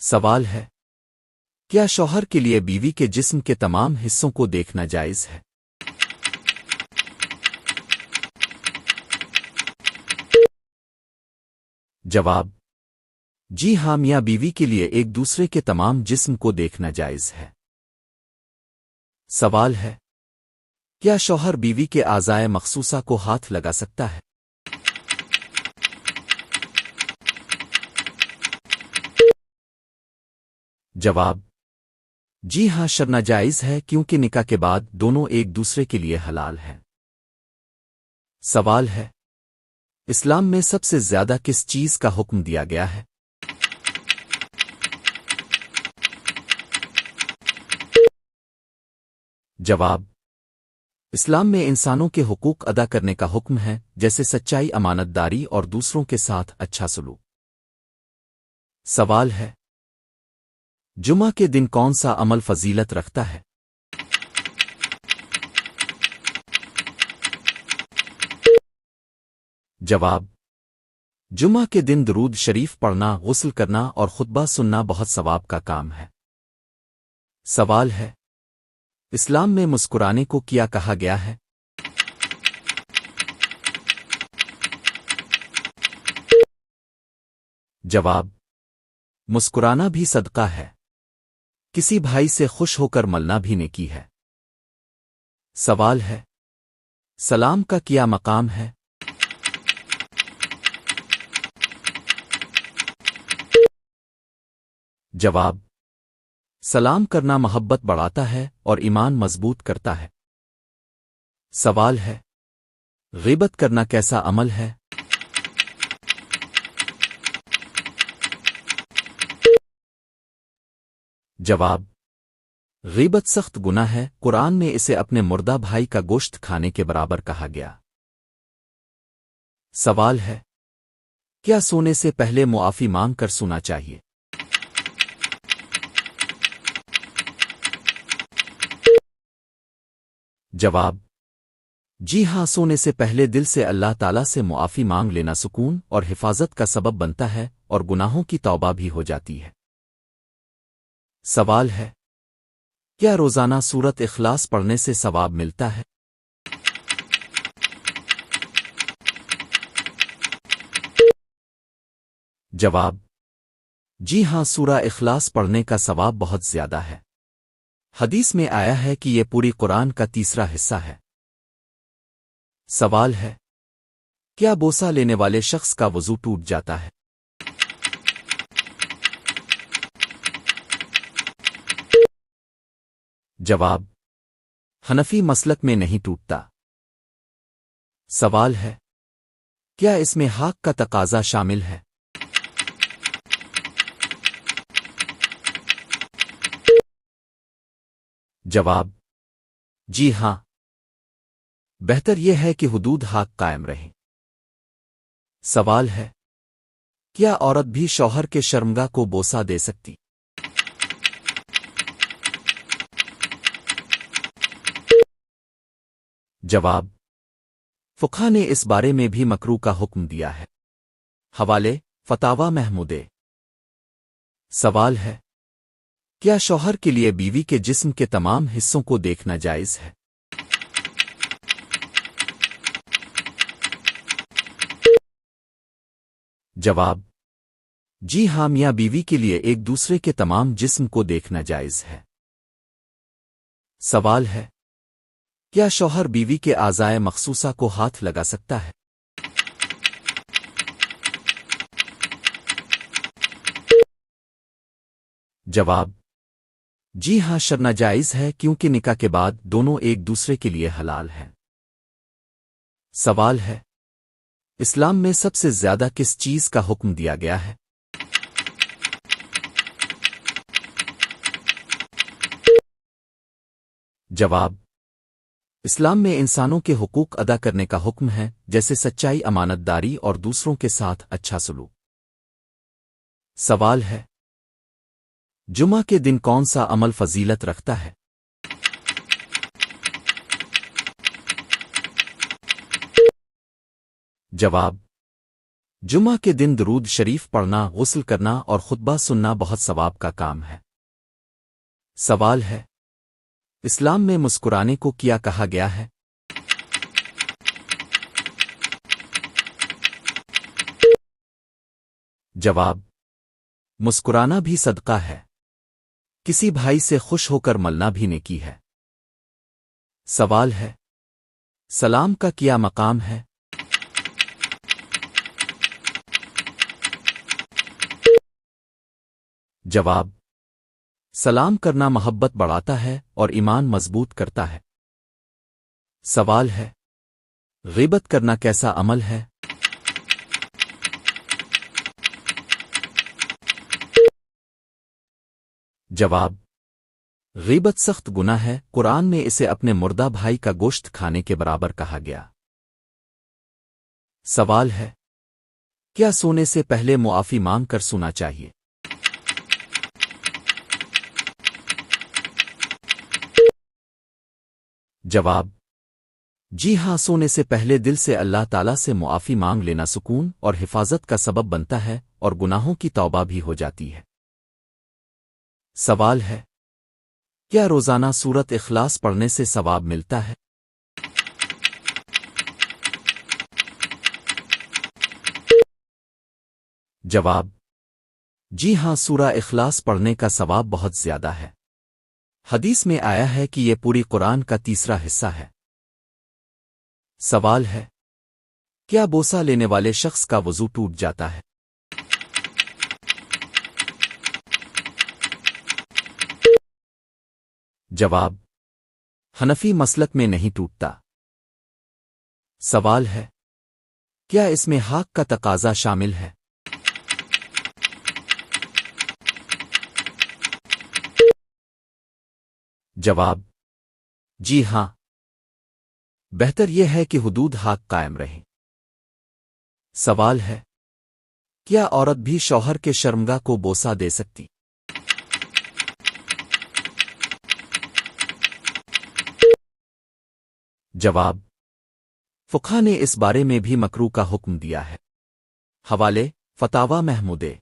سوال ہے، کیا شوہر کے لیے بیوی کے جسم کے تمام حصوں کو دیکھنا جائز ہے؟ جواب: جی ہاں، میاں بیوی کے لیے ایک دوسرے کے تمام جسم کو دیکھنا جائز ہے۔ سوال ہے، کیا شوہر بیوی کے اعضائے مخصوصہ کو ہاتھ لگا سکتا ہے؟ جواب: جی ہاں، شرنا جائز ہے کیونکہ نکاح کے بعد دونوں ایک دوسرے کے لیے حلال ہیں۔ سوال ہے، اسلام میں سب سے زیادہ کس چیز کا حکم دیا گیا ہے؟ جواب: اسلام میں انسانوں کے حقوق ادا کرنے کا حکم ہے، جیسے سچائی، امانت داری اور دوسروں کے ساتھ اچھا سلوک۔ سوال ہے، جمعہ کے دن کون سا عمل فضیلت رکھتا ہے؟ جواب: جمعہ کے دن درود شریف پڑھنا، غسل کرنا اور خطبہ سننا بہت ثواب کا کام ہے۔ سوال ہے، اسلام میں مسکرانے کو کیا کہا گیا ہے؟ جواب: مسکرانا بھی صدقہ ہے، کسی بھائی سے خوش ہو کر ملنا بھی نیکی ہے۔ سوال ہے، سلام کا کیا مقام ہے؟ جواب: سلام کرنا محبت بڑھاتا ہے اور ایمان مضبوط کرتا ہے۔ سوال ہے، غیبت کرنا کیسا عمل ہے؟ جواب: غیبت سخت گناہ ہے، قرآن میں اسے اپنے مردہ بھائی کا گوشت کھانے کے برابر کہا گیا۔ سوال ہے، کیا سونے سے پہلے معافی مانگ کر سونا چاہیے؟ جواب: جی ہاں، سونے سے پہلے دل سے اللہ تعالیٰ سے معافی مانگ لینا سکون اور حفاظت کا سبب بنتا ہے اور گناہوں کی توبہ بھی ہو جاتی ہے۔ سوال ہے، کیا روزانہ سورت اخلاص پڑھنے سے ثواب ملتا ہے؟ جواب: جی ہاں، سورہ اخلاص پڑھنے کا ثواب بہت زیادہ ہے۔ حدیث میں آیا ہے کہ یہ پوری قرآن کا تیسرا حصہ ہے۔ سوال ہے، کیا بوسہ لینے والے شخص کا وضو ٹوٹ جاتا ہے؟ جواب: حنفی مسلک میں نہیں ٹوٹتا۔ سوال ہے، کیا اس میں حق کا تقاضا شامل ہے؟ جواب: جی ہاں، بہتر یہ ہے کہ حدود حق قائم رہیں۔ سوال ہے، کیا عورت بھی شوہر کے شرمگاہ کو بوسہ دے سکتی؟ جواب: فقہ نے اس بارے میں بھی مکروہ کا حکم دیا ہے۔ حوالے: فتاوی محمودے۔ سوال ہے، کیا شوہر کے لیے بیوی کے جسم کے تمام حصوں کو دیکھنا جائز ہے؟ جواب: جی ہاں، میاں بیوی کے لیے ایک دوسرے کے تمام جسم کو دیکھنا جائز ہے۔ سوال ہے، کیا شوہر بیوی کے اعضائے مخصوصہ کو ہاتھ لگا سکتا ہے؟ جواب: جی ہاں، شرنا جائز ہے کیونکہ نکاح کے بعد دونوں ایک دوسرے کے لیے حلال ہیں۔ سوال ہے، اسلام میں سب سے زیادہ کس چیز کا حکم دیا گیا ہے؟ جواب: اسلام میں انسانوں کے حقوق ادا کرنے کا حکم ہے، جیسے سچائی، امانت داری اور دوسروں کے ساتھ اچھا سلوک۔ سوال ہے، جمعہ کے دن کون سا عمل فضیلت رکھتا ہے؟ جواب: جمعہ کے دن درود شریف پڑھنا، غسل کرنا اور خطبہ سننا بہت ثواب کا کام ہے۔ سوال ہے، اسلام میں مسکرانے کو کیا کہا گیا ہے؟ جواب، مسکرانا بھی صدقہ ہے، کسی بھائی سے خوش ہو کر ملنا بھی نیکی ہے۔ سوال ہے، سلام کا کیا مقام ہے؟ جواب، سلام کرنا محبت بڑھاتا ہے اور ایمان مضبوط کرتا ہے۔ سوال ہے، غیبت کرنا کیسا عمل ہے؟ جواب، غیبت سخت گناہ ہے، قرآن میں اسے اپنے مردہ بھائی کا گوشت کھانے کے برابر کہا گیا۔ سوال ہے، کیا سونے سے پہلے معافی مانگ کر سونا چاہیے؟ جواب، جی ہاں، سونے سے پہلے دل سے اللہ تعالیٰ سے معافی مانگ لینا سکون اور حفاظت کا سبب بنتا ہے اور گناہوں کی توبہ بھی ہو جاتی ہے۔ سوال ہے، کیا روزانہ سورت اخلاص پڑھنے سے ثواب ملتا ہے؟ جواب، جی ہاں، سورہ اخلاص پڑھنے کا ثواب بہت زیادہ ہے۔ حدیث میں آیا ہے کہ یہ پوری قرآن کا تیسرا حصہ ہے۔ سوال ہے، کیا بوسہ لینے والے شخص کا وضو ٹوٹ جاتا ہے؟ جواب، حنفی مسلک میں نہیں ٹوٹتا۔ سوال ہے، کیا اس میں حق کا تقاضا شامل ہے؟ جواب، جی ہاں، بہتر یہ ہے کہ حدود حق قائم رہیں۔ سوال ہے، کیا عورت بھی شوہر کے شرمگاہ کو بوسہ دے سکتی؟ جواب، فقہ نے اس بارے میں بھی مکروہ کا حکم دیا ہے۔ حوالے، فتاوی محمودے۔